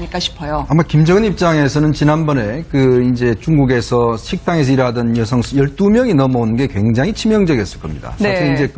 않을까 싶어요. 아마 김정은 입장에서는 지난번에 이제 중국에서 식당에서 일하던 여성 12명이 넘어온 게 굉장히 치명적이었을 겁니다. 네. 사실 이제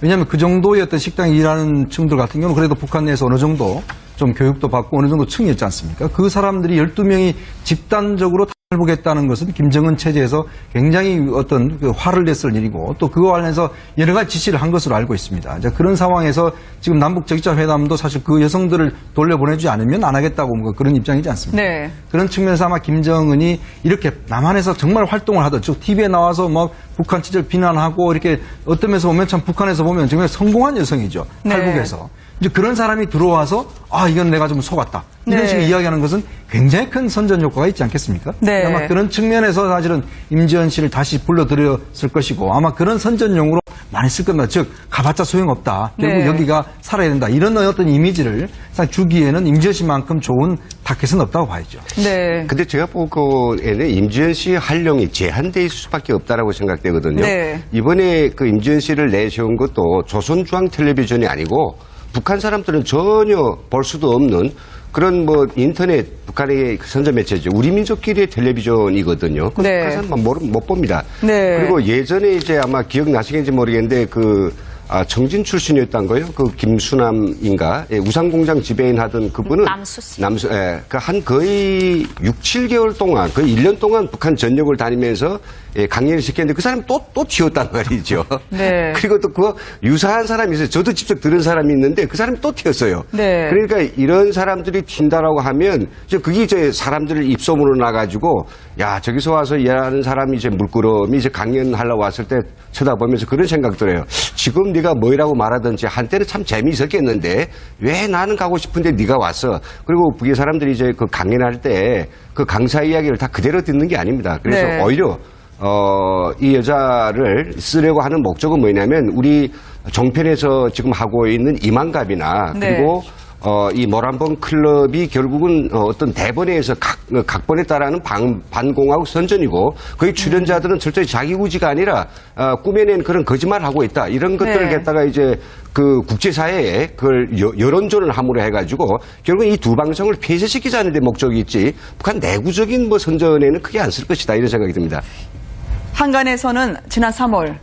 왜냐하면 그 정도의 어떤 식당에 일하는 층들 같은 경우는 그래도 북한 내에서 어느 정도 좀 교육도 받고 어느 정도 층이었지 않습니까? 그 사람들이 12명이 집단적으로 탈북했다는 것은 김정은 체제에서 굉장히 어떤 화를 냈을 일이고 또 그거 관련해서 여러 가지 지시를 한 것으로 알고 있습니다. 이제 그런 상황에서 지금 남북 적자 회담도 사실 그 여성들을 돌려보내주지 않으면 안 하겠다고 그런 입장이지 않습니까? 네. 그런 측면에서 아마 김정은이 이렇게 남한에서 정말 활동을 하던 즉 TV에 나와서 막 북한 체제를 비난하고 이렇게 어떤 면에서 보면 참 북한에서 보면 정말 성공한 여성이죠. 탈북에서. 네. 이제 그런 사람이 들어와서 이건 내가 좀 속았다. 이런 네. 식으로 이야기하는 것은 굉장히 큰 선전 효과가 있지 않겠습니까? 네. 아마 그런 측면에서 사실은 임지연 씨를 다시 불러들였을 것이고 아마 그런 선전용으로 많이 쓸 겁니다. 즉 가봤자 소용없다. 결국 네. 여기가 살아야 된다. 이런 어떤 이미지를 주기에는 임지연 씨만큼 좋은 타켓은 없다고 봐야죠. 네. 근데 제가 보기에는 임지연 씨 활용이 제한돼 있을 수밖에 없다라고 생각되거든요. 네. 이번에 그 임지연 씨를 내세운 것도 조선중앙텔레비전이 아니고 북한 사람들은 전혀 볼 수도 없는 그런 인터넷 북한의 선전매체죠. 우리 민족끼리의 텔레비전이거든요. 네. 북한 사람만 못 봅니다. 네. 그리고 예전에 이제 아마 기억나시겠는지 모르겠는데 청진 출신이었던 거예요. 김수남인가? 예, 우상공장 지배인 하던 그분은. 거의 6, 7개월 동안, 거의 1년 동안 북한 전역을 다니면서 강연을 시켰는데 그 사람이 또 튀었단 말이죠. 네. 그리고 또 유사한 사람이 있어요. 저도 직접 들은 사람이 있는데 그 사람이 또 튀었어요. 네. 그러니까 이런 사람들이 튄다라고 하면 그게 이제 사람들을 입소문으로 나가지고 야, 저기서 와서 일하는 사람이 이제 물끄러미 이제 강연하려고 왔을 때 쳐다보면서 그런 생각 들어요. 지금 네가 뭐라고 말하든지 한때는 참 재미있었겠는데 왜 나는 가고 싶은데 네가 왔어. 그리고 북의 사람들이 이제 강연할 때 그 강사 이야기를 다 그대로 듣는 게 아닙니다. 그래서 네. 오히려 이 여자를 쓰려고 하는 목적은 뭐냐면 우리 종편에서 지금 하고 있는 이만갑이나 네. 그리고 이 모란봉 클럽이 결국은 어떤 대본에서 각본에 따르는 반공하고 선전이고 거기 출연자들은 철저히 자기 구지가 아니라 꾸며낸 그런 거짓말을 하고 있다. 이런 것들을 네. 갖다가 이제 국제사회에 그걸 여론전을 함으로 해가지고 결국 이 두 방송을 폐쇄시키자는 데 목적이 있지 북한 내부적인 선전에는 크게 안 쓸 것이다. 이런 생각이 듭니다. 한간에서는 지난 3월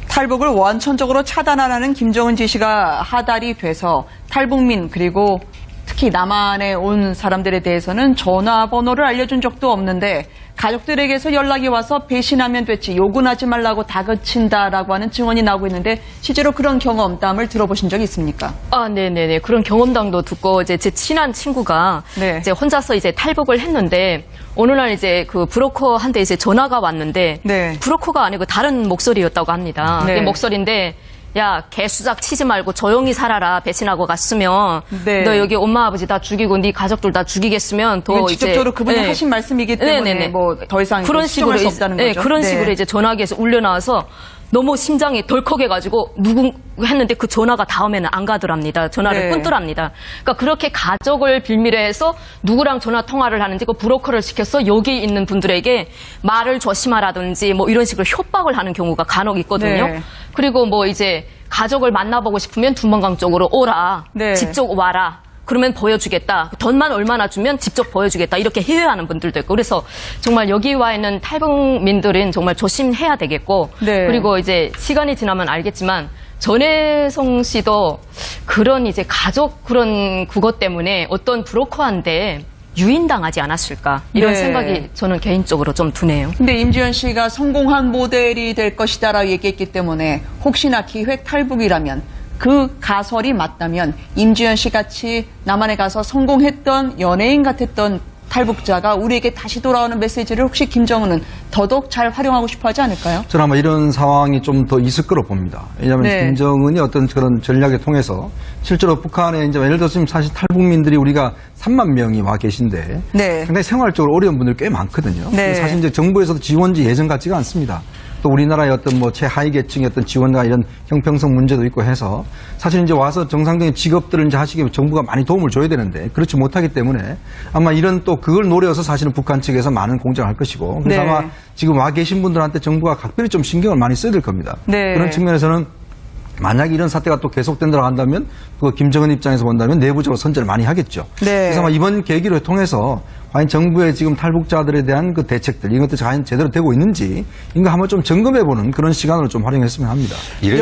탈북을 원천적으로 차단하라는 김정은 지시가 하달이 돼서 탈북민 그리고 특히 남한에 온 사람들에 대해서는 전화번호를 알려준 적도 없는데 가족들에게서 연락이 와서 배신하면 됐지 욕은 하지 말라고 다그친다라고 하는 증언이 나오고 있는데 실제로 그런 경험담을 들어보신 적이 있습니까? 네네네. 그런 경험담도 듣고 이제 제 친한 친구가 네. 이제 혼자서 이제 탈북을 했는데 어느 날 이제 그 브로커한테 이제 전화가 왔는데 네. 브로커가 아니고 다른 목소리였다고 합니다. 네. 그 목소리인데 야, 개수작 치지 말고 조용히 살아라. 배신하고 갔으면 네. 너 여기 엄마 아버지 다 죽이고 네 가족들 다 죽이겠으면 더 이제 직접적으로 그분이 네. 하신 말씀이기 때문에 네네네. 뭐 더 이상 그런 식으로 수 없다는 네, 거죠. 그런 네. 식으로 이제 전화기에서 울려 나와서 너무 심장이 덜컥해가지고 누구 했는데 그 전화가 다음에는 안 가더랍니다. 전화를 네. 끊더랍니다. 그러니까 그렇게 가족을 빌미로 해서 누구랑 전화 통화를 하는지 그 브로커를 시켜서 여기 있는 분들에게 말을 조심하라든지 뭐 이런 식으로 협박을 하는 경우가 간혹 있거든요. 네. 그리고 뭐 이제 가족을 만나보고 싶으면 두만강 쪽으로 오라. 네. 직접 와라. 그러면 보여주겠다. 돈만 얼마나 주면 직접 보여주겠다. 이렇게 해외하는 분들도 있고. 그래서 정말 여기 와 있는 탈북민들은 정말 조심해야 되겠고. 네. 그리고 이제 시간이 지나면 알겠지만 전혜성 씨도 그런 이제 가족 그런 그것 때문에 어떤 브로커한테 유인당하지 않았을까. 이런 네. 생각이 저는 개인적으로 좀 드네요. 근데 임지연 씨가 성공한 모델이 될 것이다라고 얘기했기 때문에 혹시나 기획 탈북이라면 그 가설이 맞다면 임지연 씨 같이 남한에 가서 성공했던 연예인 같았던 탈북자가 우리에게 다시 돌아오는 메시지를 혹시 김정은은 더더욱 잘 활용하고 싶어 하지 않을까요? 저는 아마 이런 상황이 좀 더 있을 거로 봅니다. 왜냐하면 네. 김정은이 어떤 그런 전략을 통해서 실제로 북한에 이제 예를 들어서 지금 사실 탈북민들이 우리가 3만 명이 와 계신데 네. 상당히 생활적으로 어려운 분들이 꽤 많거든요. 네. 사실 이제 정부에서도 지원지 예전 같지가 않습니다. 또 우리나라의 어떤 최하위 계층의 어떤 지원과 이런 형평성 문제도 있고 해서 사실 이제 와서 정상적인 직업들을 이제 하시기 위해 정부가 많이 도움을 줘야 되는데 그렇지 못하기 때문에 아마 이런 또 그걸 노려서 사실은 북한 측에서 많은 공작을 할 것이고 그래서 네. 아마 지금 와 계신 분들한테 정부가 각별히 좀 신경을 많이 써야 될 겁니다. 네. 그런 측면에서는 만약 이런 사태가 또 계속된다고 한다면 그 김정은 입장에서 본다면 내부적으로 선제를 많이 하겠죠. 네. 그래서 아마 이번 계기를 통해서 과연 정부의 지금 탈북자들에 대한 그 대책들 이것도 과연 제대로 되고 있는지 이거 한번 좀 점검해보는 그런 시간으로 좀 활용했으면 합니다. 이런